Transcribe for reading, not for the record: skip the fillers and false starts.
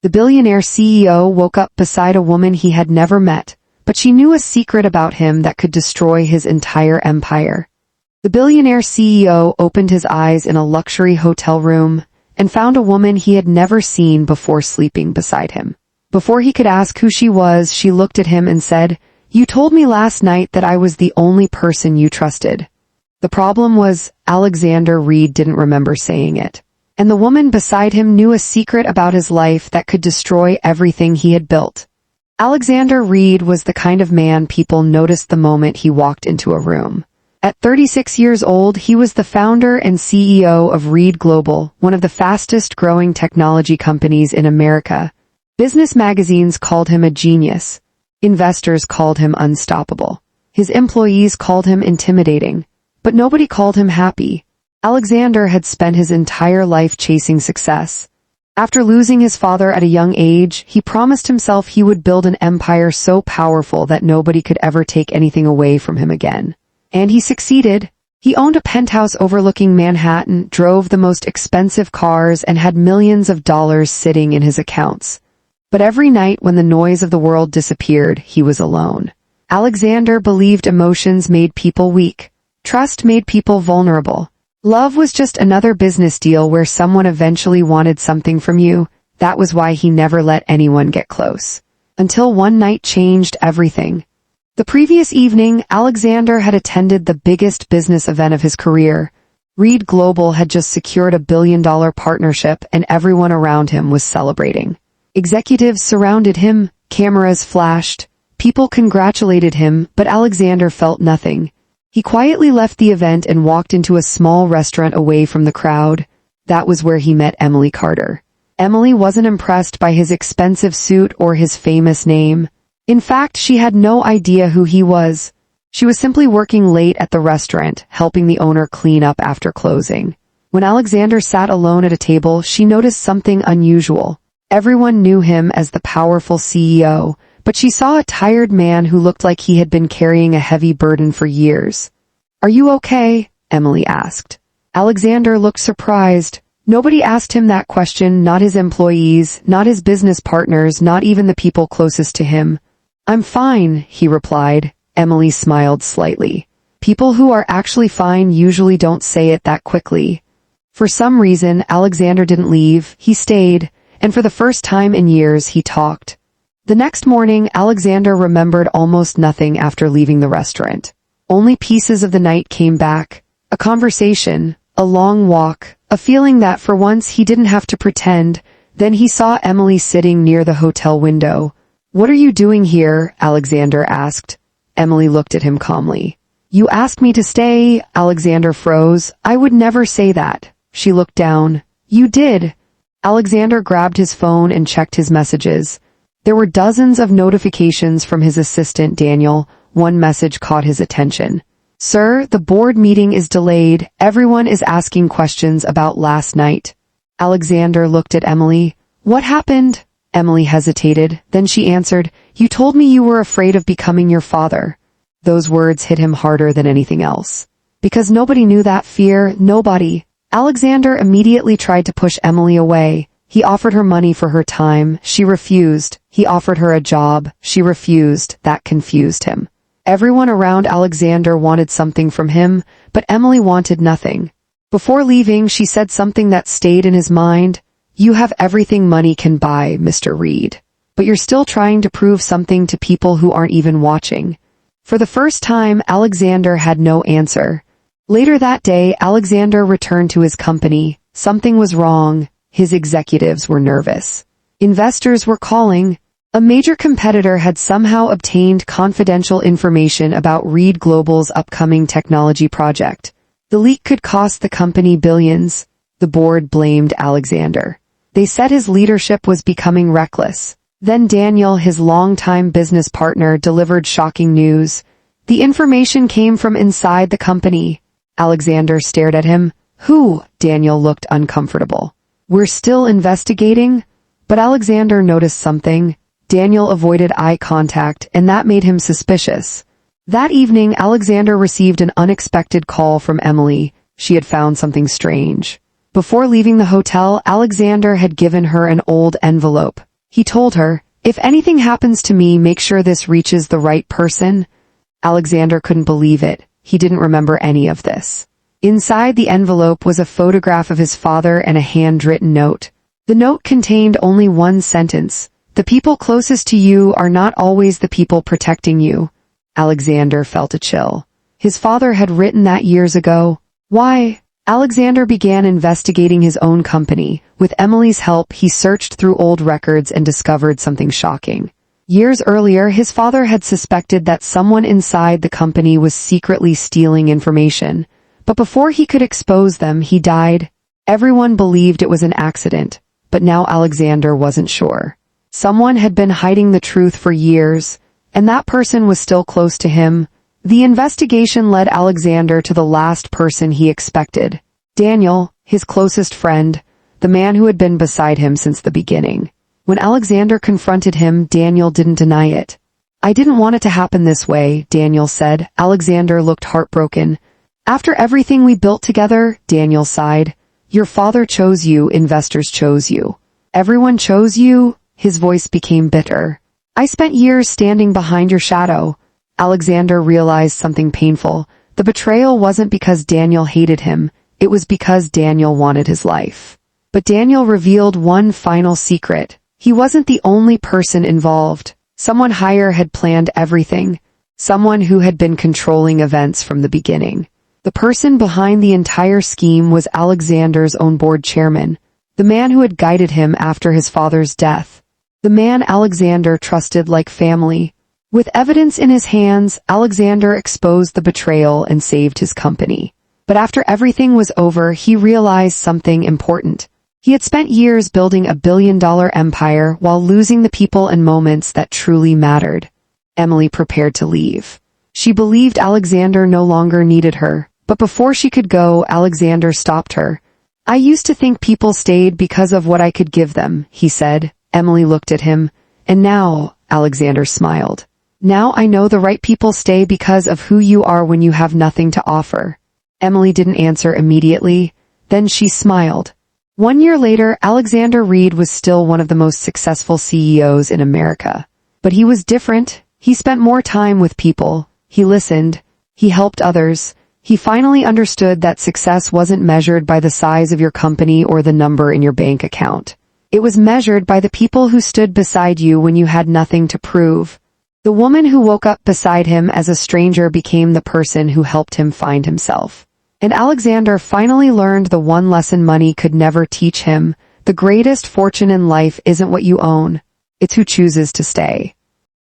The billionaire CEO woke up beside a woman he had never met, but she knew a secret about him that could destroy his entire empire. The billionaire CEO opened his eyes in a luxury hotel room and found a woman he had never seen before sleeping beside him. Before he could ask who she was, she looked at him and said, "You told me last night that I was the only person you trusted." The problem was, Alexander Reed didn't remember saying it. And the woman beside him knew a secret about his life that could destroy everything he had built. Alexander Reed was the kind of man people noticed the moment he walked into a room. At 36 years old, he was the founder and CEO of Reed Global, one of the fastest-growing technology companies in America. Business magazines called him a genius. Investors called him unstoppable. His employees called him intimidating. But nobody called him happy. Alexander had spent his entire life chasing success. After losing his father at a young age, he promised himself he would build an empire so powerful that nobody could ever take anything away from him again. And he succeeded. He owned a penthouse overlooking Manhattan, drove the most expensive cars, and had millions of dollars sitting in his accounts. But every night when the noise of the world disappeared, he was alone. Alexander believed emotions made people weak. Trust made people vulnerable. Love was just another business deal where someone eventually wanted something from you. That was why he never let anyone get close. Until one night changed everything. The previous evening, Alexander had attended the biggest business event of his career. Reed Global had just secured a billion-dollar partnership, and everyone around him was celebrating. Executives surrounded him, cameras flashed, people congratulated him, but Alexander felt nothing. He quietly left the event and walked into a small restaurant away from the crowd. That was where he met Emily Carter. Emily wasn't impressed by his expensive suit or his famous name. In fact, she had no idea who he was. She was simply working late at the restaurant, helping the owner clean up after closing. When Alexander sat alone at a table, she noticed something unusual. Everyone knew him as the powerful CEO, but she saw a tired man who looked like he had been carrying a heavy burden for years. "Are you okay?" Emily asked. Alexander looked surprised. Nobody asked him that question, not his employees, not his business partners, not even the people closest to him. "I'm fine," he replied. Emily smiled slightly. People who are actually fine usually don't say it that quickly. For some reason, Alexander didn't leave. He stayed. And for the first time in years, he talked. The next morning, Alexander remembered almost nothing after leaving the restaurant. Only pieces of the night came back. A conversation, a long walk, a feeling that for once he didn't have to pretend. Then he saw Emily sitting near the hotel window. "What are you doing here?" Alexander asked. Emily looked at him calmly. "You asked me to stay." Alexander froze. "I would never say that." She looked down. "You did." Alexander grabbed his phone and checked his messages. There were dozens of notifications from his assistant, Daniel. One message caught his attention. "Sir, the board meeting is delayed. Everyone is asking questions about last night." Alexander looked at Emily. "What happened?" Emily hesitated. Then she answered, "You told me you were afraid of becoming your father." Those words hit him harder than anything else. Because nobody knew that fear, nobody. Alexander immediately tried to push Emily away. He offered her money for her time. She refused. He offered her a job. She refused. That confused him. Everyone around Alexander wanted something from him, but Emily wanted nothing. Before leaving, she said something that stayed in his mind. "You have everything money can buy, Mr. Reed. But you're still trying to prove something to people who aren't even watching." For the first time, Alexander had no answer. Later that day, Alexander returned to his company. Something was wrong. His executives were nervous. Investors were calling. A major competitor had somehow obtained confidential information about Reed Global's upcoming technology project. The leak could cost the company billions. The board blamed Alexander. They said his leadership was becoming reckless. Then Daniel, his longtime business partner, delivered shocking news. The information came from inside the company. Alexander stared at him. "Who?" Daniel looked uncomfortable. "We're still investigating." But Alexander noticed something. Daniel avoided eye contact, and that made him suspicious. That evening, Alexander received an unexpected call from Emily. She had found something strange. Before leaving the hotel, Alexander had given her an old envelope. He told her, "If anything happens to me, make sure this reaches the right person." Alexander couldn't believe it. He didn't remember any of this. Inside the envelope was a photograph of his father and a handwritten note. The note contained only one sentence: "The people closest to you are not always the people protecting you." Alexander felt a chill. His father had written that years ago. Why? Alexander began investigating his own company. With Emily's help, he searched through old records and discovered something shocking. Years earlier, his father had suspected that someone inside the company was secretly stealing information. But before he could expose them, he died. Everyone believed it was an accident, but now Alexander wasn't sure. Someone had been hiding the truth for years, and that person was still close to him. The investigation led Alexander to the last person he expected: Daniel, his closest friend, the man who had been beside him since the beginning. When Alexander confronted him, Daniel didn't deny it. "I didn't want it to happen this way," Daniel said. Alexander looked heartbroken. "After everything we built together," Daniel sighed. "Your father chose you, investors chose you. Everyone chose you." His voice became bitter. "I spent years standing behind your shadow." Alexander realized something painful. The betrayal wasn't because Daniel hated him, it was because Daniel wanted his life. But Daniel revealed one final secret. He wasn't the only person involved. Someone higher had planned everything. Someone who had been controlling events from the beginning. The person behind the entire scheme was Alexander's own board chairman, the man who had guided him after his father's death, the man Alexander trusted like family. With evidence in his hands, Alexander exposed the betrayal and saved his company. But after everything was over, he realized something important. He had spent years building a billion-dollar empire while losing the people and moments that truly mattered. Emily prepared to leave. She believed Alexander no longer needed her, but before she could go, Alexander stopped her. "I used to think people stayed because of what I could give them," he said. Emily looked at him. "And now," Alexander smiled, "now I know the right people stay because of who you are when you have nothing to offer." Emily didn't answer immediately. Then she smiled. 1 year later, Alexander Reed was still one of the most successful CEOs in America. But he was different. He spent more time with people. He listened. He helped others. He finally understood that success wasn't measured by the size of your company or the number in your bank account. It was measured by the people who stood beside you when you had nothing to prove. The woman who woke up beside him as a stranger became the person who helped him find himself. And Alexander finally learned the one lesson money could never teach him: the greatest fortune in life isn't what you own, it's who chooses to stay.